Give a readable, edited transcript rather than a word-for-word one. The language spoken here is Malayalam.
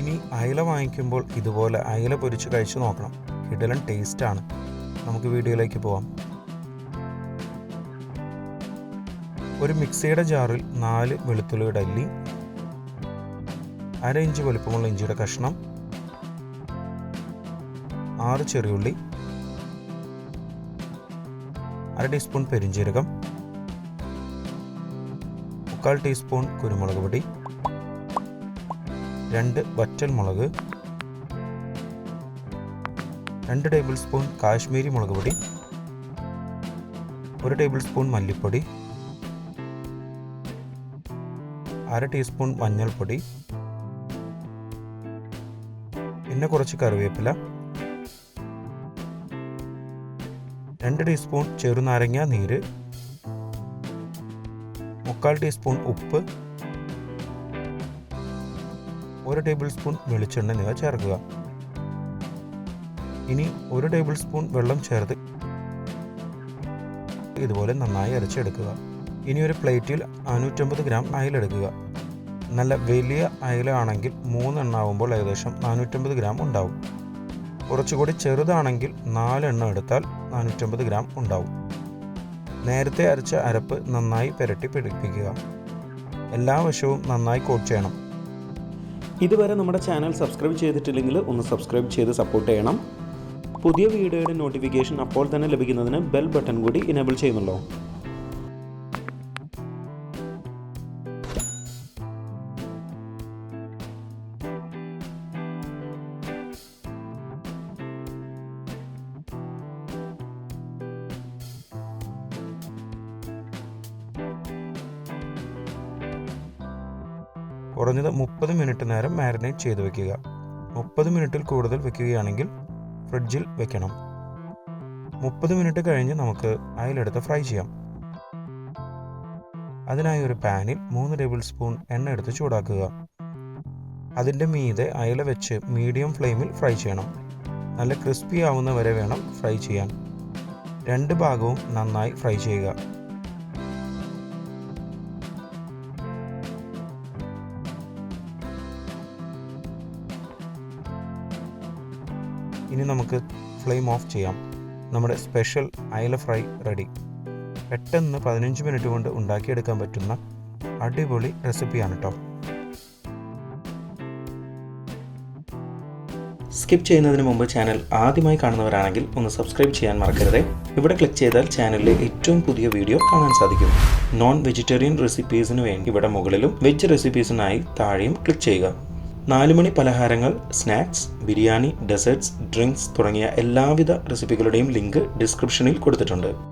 ഇനി അയല വാങ്ങിക്കുമ്പോൾ ഇതുപോലെ അയല പൊരിച്ച് കഴിച്ചു നോക്കണം. കിടിലൻ ടേസ്റ്റാണ്. നമുക്ക് വീഡിയോയിലേക്ക് പോവാം. ഒരു മിക്സിയുടെ ജാറിൽ 4 വെളുത്തുള്ളിയുടെ അല്ലി, 1/2 ഇഞ്ച് വലുപ്പമുള്ള ഇഞ്ചിയുടെ കഷ്ണം, 6 ചെറിയുള്ളി, 1/2 ടീസ്പൂൺ പെരിഞ്ജീരകം, 1/4 ടീസ്പൂൺ കുരുമുളക് പൊടി, 2 വറ്റൽമുളക്, 2 ടേബിൾ സ്പൂൺ കാശ്മീരി മുളക് പൊടി, 1 ടേബിൾ സ്പൂൺ മല്ലിപ്പൊടി, 1/2 ടീസ്പൂൺ മഞ്ഞൾപ്പൊടി, പിന്നെ കുറച്ച് കറിവേപ്പില, 2 ടീസ്പൂൺ ചെറുനാരങ്ങ നീര്, 1/4 ടീസ്പൂൺ ഉപ്പ്, 1 ടേബിൾ സ്പൂൺ വെളിച്ചെണ്ണ എന്നിവ ചേർക്കുക. ഇനി 1 ടേബിൾ സ്പൂൺ വെള്ളം ചേർത്ത് ഇതുപോലെ നന്നായി അരച്ചെടുക്കുക. ഇനി ഒരു പ്ലേറ്റിൽ 550 ഗ്രാം അയല എടുക്കുക. നല്ല വലിയ അയല ആണെങ്കിൽ 3 എണ്ണാവുമ്പോൾ ഏകദേശം 450 ഗ്രാം ഉണ്ടാവും. കുറച്ചുകൂടി ചെറുതാണെങ്കിൽ 4 എണ്ണം എടുത്താൽ 450 ഗ്രാം ഉണ്ടാവും. നേരത്തെ അരച്ച അരപ്പ് നന്നായി പുരട്ടി പിടിപ്പിക്കുക. എല്ലാ വശവും നന്നായി കോട്ട് ചെയ്യണം. ഇതുവരെ നമ്മുടെ ചാനൽ സബ്സ്ക്രൈബ് ചെയ്തിട്ടില്ലെങ്കിൽ ഒന്ന് സബ്സ്ക്രൈബ് ചെയ്ത് സപ്പോർട്ട് ചെയ്യണം. പുതിയ വീഡിയോയുടെ നോട്ടിഫിക്കേഷൻ അപ്പോൾ തന്നെ ലഭിക്കുന്നതിന് ബെൽ ബട്ടൺ കൂടി ഇനേബിൾ ചെയ്യുന്നുള്ളൂ. കുറഞ്ഞത് 30 മിനിറ്റ് നേരം മാരിനേറ്റ് ചെയ്ത് വെക്കുക. 30 മിനിറ്റിൽ കൂടുതൽ വെക്കുകയാണെങ്കിൽ ഫ്രിഡ്ജിൽ വെക്കണം. 30 മിനിറ്റ് കഴിഞ്ഞ് നമുക്ക് അയലെടുത്ത് ഫ്രൈ ചെയ്യാം. അതിനായി ഒരു പാനിൽ 3 ടേബിൾ സ്പൂൺ എണ്ണ എടുത്ത് ചൂടാക്കുക. അതിൻ്റെ മീതെ അയല വെച്ച് മീഡിയം ഫ്ലെയിമിൽ ഫ്രൈ ചെയ്യണം. നല്ല ക്രിസ്പി ആവുന്ന വരെ വേണം ഫ്രൈ ചെയ്യാൻ. 2 ഭാഗവും നന്നായി ഫ്രൈ ചെയ്യുക. ഇനി നമുക്ക് ഫ്ലെയിം ഓഫ് ചെയ്യാം. നമ്മുടെ സ്പെഷ്യൽ അയല ഫ്രൈ റെഡി. പെട്ടെന്ന് 15 മിനിറ്റ് കൊണ്ട് ഉണ്ടാക്കിയെടുക്കാൻ പറ്റുന്ന അടിപൊളി റെസിപ്പിയാണ് കേട്ടോ. സ്കിപ്പ് ചെയ്യുന്നതിന് മുമ്പ് ചാനൽ ആദ്യമായി കാണുന്നവരാണെങ്കിൽ ഒന്ന് സബ്സ്ക്രൈബ് ചെയ്യാൻ മറക്കരുത്. ഇവിടെ ക്ലിക്ക് ചെയ്താൽ ചാനലിലെ ഏറ്റവും പുതിയ വീഡിയോ കാണാൻ സാധിക്കും. നോൺ വെജിറ്റേറിയൻ റെസിപ്പീസിന് വേണ്ടി ഇവിടെ മുകളിലും വെജ് റെസിപ്പീസിനായി താഴെയും ക്ലിക്ക് ചെയ്യുക. 4 മണി പലഹാരങ്ങൾ, സ്നാക്സ്, ബിരിയാണി, ഡെസേർട്സ്, ഡ്രിങ്ക്സ് തുടങ്ങിയ എല്ലാവിധ റെസിപ്പികളുടെയും ലിങ്ക് ഡിസ്ക്രിപ്ഷനിൽ കൊടുത്തിട്ടുണ്ട്.